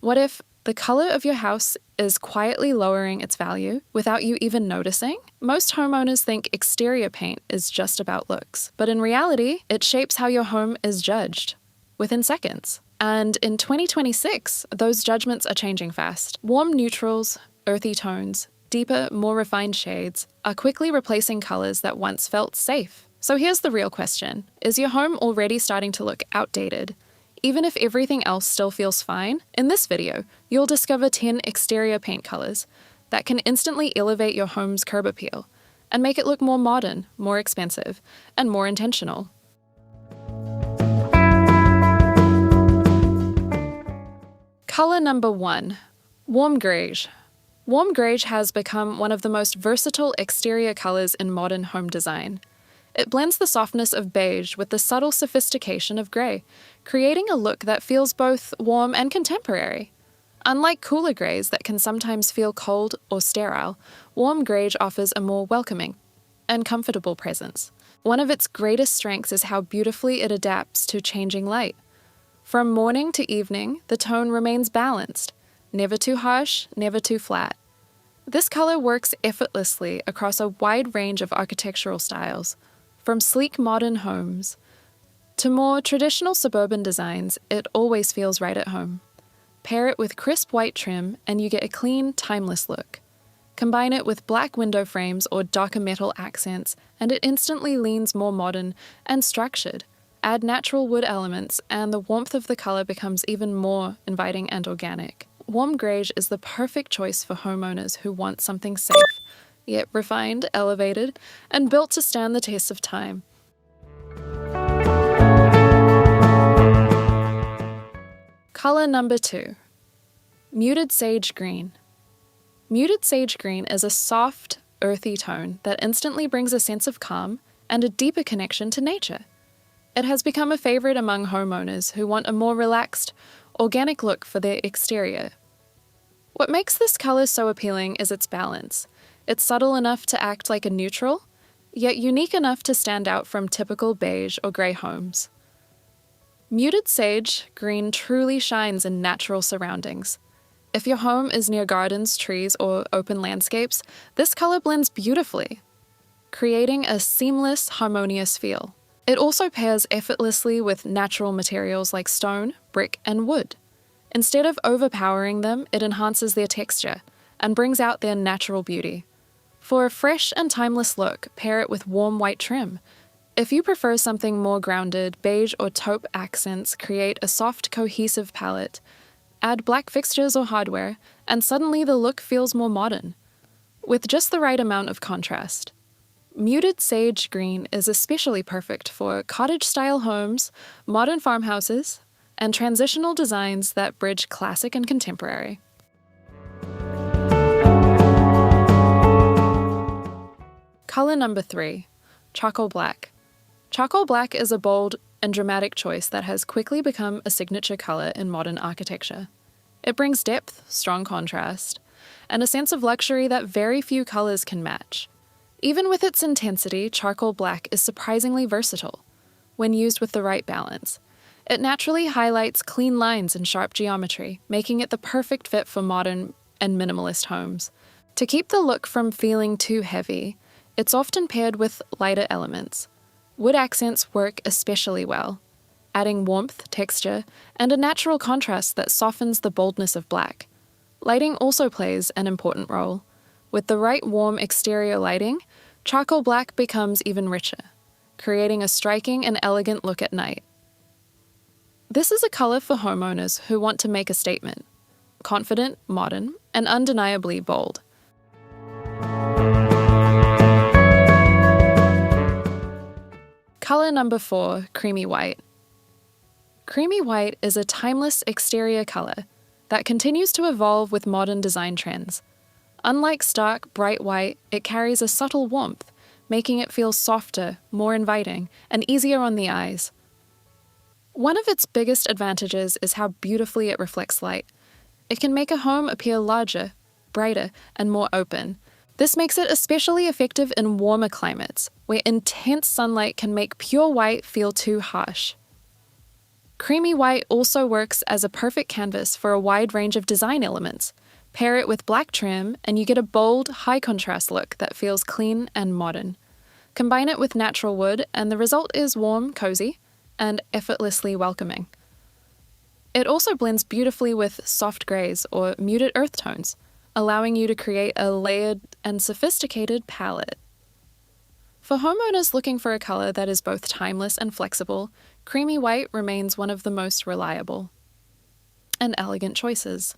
What if the color of your house is quietly lowering its value without you even noticing? Most homeowners think exterior paint is just about looks, but in reality, it shapes how your home is judged within seconds. And in 2026, those judgments are changing fast. Warm neutrals, earthy tones, deeper, more refined shades are quickly replacing colors that once felt safe. So here's the real question. Is your home already starting to look outdated? Even if everything else still feels fine, in this video, you'll discover 10 exterior paint colors that can instantly elevate your home's curb appeal and make it look more modern, more expensive, and more intentional. Color number 1, warm greige. Warm greige has become one of the most versatile exterior colors in modern home design. It blends the softness of beige with the subtle sophistication of grey, creating a look that feels both warm and contemporary. Unlike cooler greys that can sometimes feel cold or sterile, warm greige offers a more welcoming and comfortable presence. One of its greatest strengths is how beautifully it adapts to changing light. From morning to evening, the tone remains balanced, never too harsh, never too flat. This color works effortlessly across a wide range of architectural styles. From sleek modern homes to more traditional suburban designs, it always feels right at home. Pair it with crisp white trim and you get a clean, timeless look. Combine it with black window frames or darker metal accents and it instantly leans more modern and structured. Add natural wood elements and the warmth of the color becomes even more inviting and organic. Warm greige is the perfect choice for homeowners who want something safe, yet refined, elevated, and built to stand the test of time. Color number 2, muted sage green. Muted sage green is a soft, earthy tone that instantly brings a sense of calm and a deeper connection to nature. It has become a favorite among homeowners who want a more relaxed, organic look for their exterior. What makes this color so appealing is its balance. It's subtle enough to act like a neutral, yet unique enough to stand out from typical beige or grey homes. Muted sage green truly shines in natural surroundings. If your home is near gardens, trees, or open landscapes, this color blends beautifully, creating a seamless, harmonious feel. It also pairs effortlessly with natural materials like stone, brick, and wood. Instead of overpowering them, it enhances their texture and brings out their natural beauty. For a fresh and timeless look, pair it with warm white trim. If you prefer something more grounded, beige or taupe accents create a soft, cohesive palette. Add black fixtures or hardware, and suddenly the look feels more modern, with just the right amount of contrast. Muted sage green is especially perfect for cottage-style homes, modern farmhouses, and transitional designs that bridge classic and contemporary. Color number 3, charcoal black. Charcoal black is a bold and dramatic choice that has quickly become a signature color in modern architecture. It brings depth, strong contrast, and a sense of luxury that very few colors can match. Even with its intensity, charcoal black is surprisingly versatile when used with the right balance. It naturally highlights clean lines and sharp geometry, making it the perfect fit for modern and minimalist homes. To keep the look from feeling too heavy, it's often paired with lighter elements. Wood accents work especially well, adding warmth, texture, and a natural contrast that softens the boldness of black. Lighting also plays an important role. With the right warm exterior lighting, charcoal black becomes even richer, creating a striking and elegant look at night. This is a color for homeowners who want to make a statement. Confident, modern, and undeniably bold. Color number 4, creamy white. Creamy white is a timeless exterior color that continues to evolve with modern design trends. Unlike stark, bright white, it carries a subtle warmth, making it feel softer, more inviting, and easier on the eyes. One of its biggest advantages is how beautifully it reflects light. It can make a home appear larger, brighter, and more open. This makes it especially effective in warmer climates, where intense sunlight can make pure white feel too harsh. Creamy white also works as a perfect canvas for a wide range of design elements. Pair it with black trim and you get a bold, high-contrast look that feels clean and modern. Combine it with natural wood and the result is warm, cozy, and effortlessly welcoming. It also blends beautifully with soft greys or muted earth tones, allowing you to create a layered and sophisticated palette. For homeowners looking for a color that is both timeless and flexible, creamy white remains one of the most reliable and elegant choices.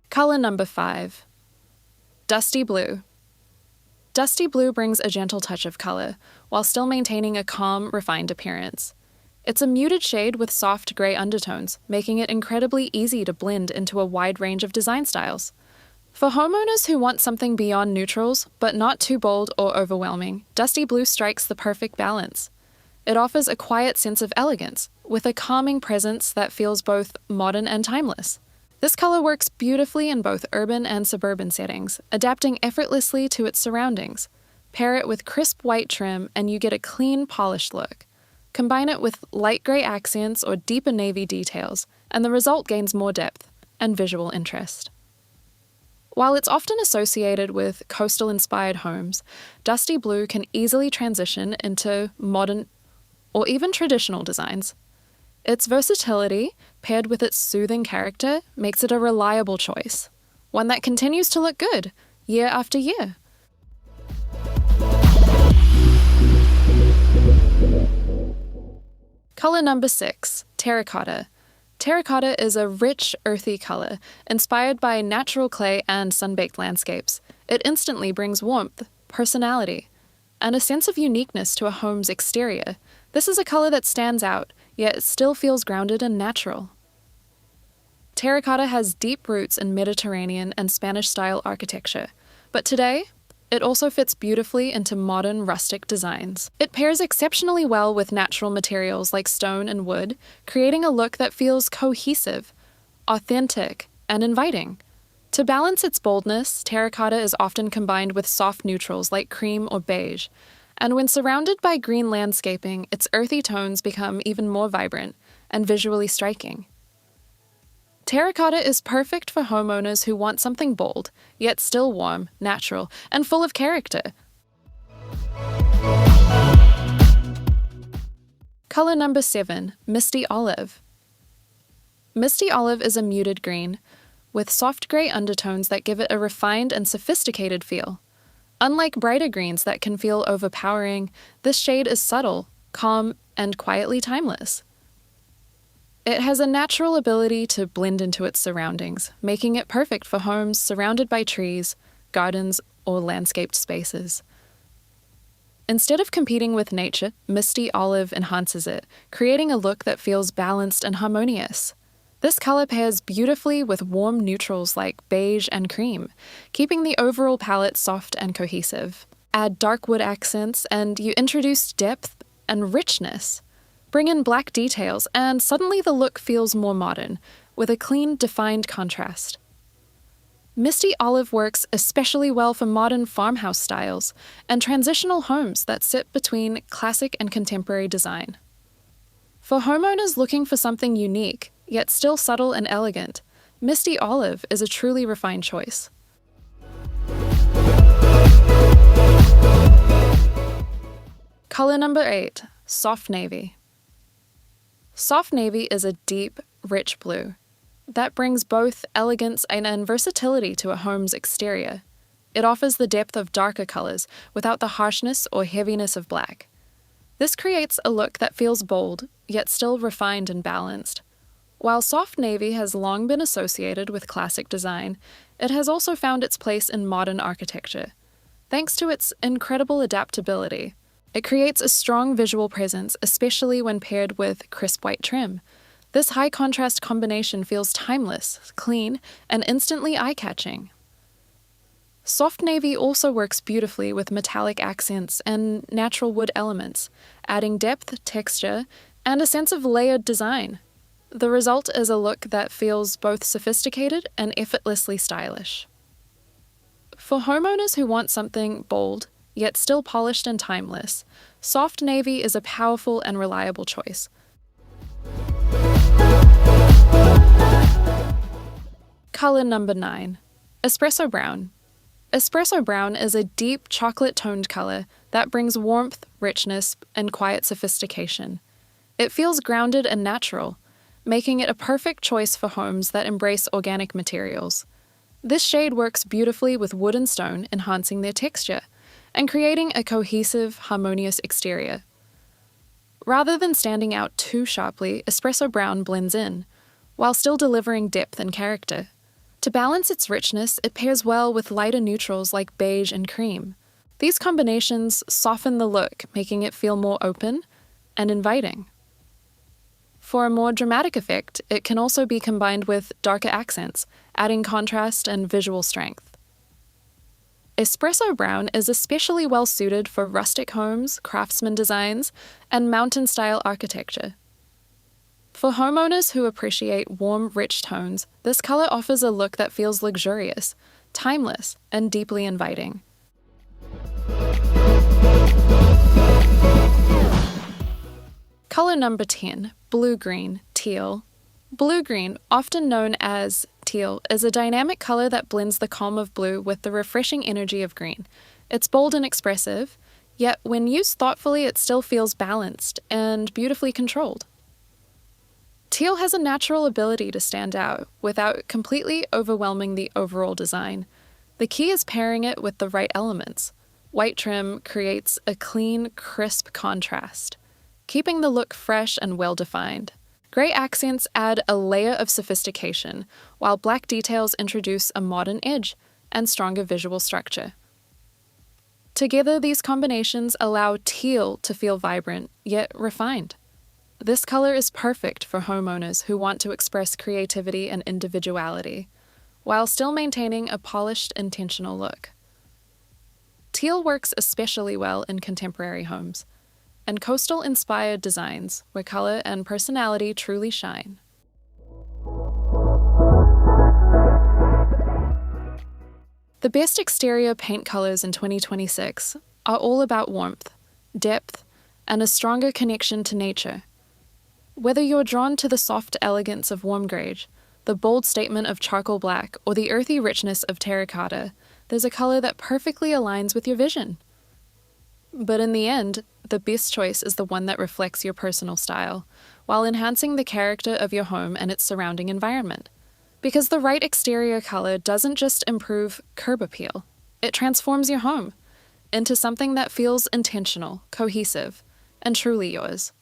Color number 5. Dusty blue. Dusty blue brings a gentle touch of color, while still maintaining a calm, refined appearance. It's a muted shade with soft gray undertones, making it incredibly easy to blend into a wide range of design styles. For homeowners who want something beyond neutrals, but not too bold or overwhelming, dusty blue strikes the perfect balance. It offers a quiet sense of elegance, with a calming presence that feels both modern and timeless. This color works beautifully in both urban and suburban settings, adapting effortlessly to its surroundings. Pair it with crisp white trim and you get a clean, polished look. Combine it with light gray accents or deeper navy details, and the result gains more depth and visual interest. While it's often associated with coastal-inspired homes, dusty blue can easily transition into modern or even traditional designs. Its versatility, paired with its soothing character, makes it a reliable choice, one that continues to look good year after year. Color number 6, Terracotta. Terracotta is a rich, earthy color, inspired by natural clay and sun-baked landscapes. It instantly brings warmth, personality, and a sense of uniqueness to a home's exterior. This is a color that stands out, yet still feels grounded and natural. Terracotta has deep roots in Mediterranean and Spanish-style architecture, but today, it also fits beautifully into modern rustic designs. It pairs exceptionally well with natural materials like stone and wood, creating a look that feels cohesive, authentic, and inviting. To balance its boldness, terracotta is often combined with soft neutrals like cream or beige, and when surrounded by green landscaping, its earthy tones become even more vibrant and visually striking. Terracotta is perfect for homeowners who want something bold, yet still warm, natural, and full of character. Color number 7, Misty Olive. Misty Olive is a muted green, with soft gray undertones that give it a refined and sophisticated feel. Unlike brighter greens that can feel overpowering, this shade is subtle, calm, and quietly timeless. It has a natural ability to blend into its surroundings, making it perfect for homes surrounded by trees, gardens, or landscaped spaces. Instead of competing with nature, Misty Olive enhances it, creating a look that feels balanced and harmonious. This color pairs beautifully with warm neutrals like beige and cream, keeping the overall palette soft and cohesive. Add dark wood accents and you introduce depth and richness. Bring in black details and suddenly the look feels more modern, with a clean, defined contrast. Misty Olive works especially well for modern farmhouse styles and transitional homes that sit between classic and contemporary design. For homeowners looking for something unique, yet still subtle and elegant, Misty Olive is a truly refined choice. Color number 8, Soft Navy. Soft navy is a deep, rich blue that brings both elegance and versatility to a home's exterior. It offers the depth of darker colors without the harshness or heaviness of black. This creates a look that feels bold, yet still refined and balanced. While soft navy has long been associated with classic design, it has also found its place in modern architecture. Thanks to its incredible adaptability, it creates a strong visual presence, especially when paired with crisp white trim. This high-contrast combination feels timeless, clean, and instantly eye-catching. Soft navy also works beautifully with metallic accents and natural wood elements, adding depth, texture, and a sense of layered design. The result is a look that feels both sophisticated and effortlessly stylish. For homeowners who want something bold, yet still polished and timeless, soft navy is a powerful and reliable choice. Color number 9. Espresso Brown. Espresso Brown is a deep chocolate-toned color that brings warmth, richness, and quiet sophistication. It feels grounded and natural, making it a perfect choice for homes that embrace organic materials. This shade works beautifully with wood and stone, enhancing their texture and creating a cohesive, harmonious exterior. Rather than standing out too sharply, Espresso Brown blends in, while still delivering depth and character. To balance its richness, it pairs well with lighter neutrals like beige and cream. These combinations soften the look, making it feel more open and inviting. For a more dramatic effect, it can also be combined with darker accents, adding contrast and visual strength. Espresso Brown is especially well suited for rustic homes, craftsman designs, and mountain-style architecture. For homeowners who appreciate warm, rich tones, this color offers a look that feels luxurious, timeless, and deeply inviting. Color number 10, Blue-Green, Teal. Blue-green, often known as teal, is a dynamic color that blends the calm of blue with the refreshing energy of green. It's bold and expressive, yet when used thoughtfully, it still feels balanced and beautifully controlled. Teal has a natural ability to stand out without completely overwhelming the overall design. The key is pairing it with the right elements. White trim creates a clean, crisp contrast, keeping the look fresh and well-defined. Gray accents add a layer of sophistication, while black details introduce a modern edge and stronger visual structure. Together, these combinations allow teal to feel vibrant, yet refined. This color is perfect for homeowners who want to express creativity and individuality, while still maintaining a polished, intentional look. Teal works especially well in contemporary homes and coastal-inspired designs where color and personality truly shine. The best exterior paint colors in 2026 are all about warmth, depth, and a stronger connection to nature. Whether you're drawn to the soft elegance of warm greige, the bold statement of charcoal black, or the earthy richness of terracotta, there's a color that perfectly aligns with your vision. But in the end, the best choice is the one that reflects your personal style, while enhancing the character of your home and its surrounding environment. Because the right exterior color doesn't just improve curb appeal, it transforms your home into something that feels intentional, cohesive, and truly yours.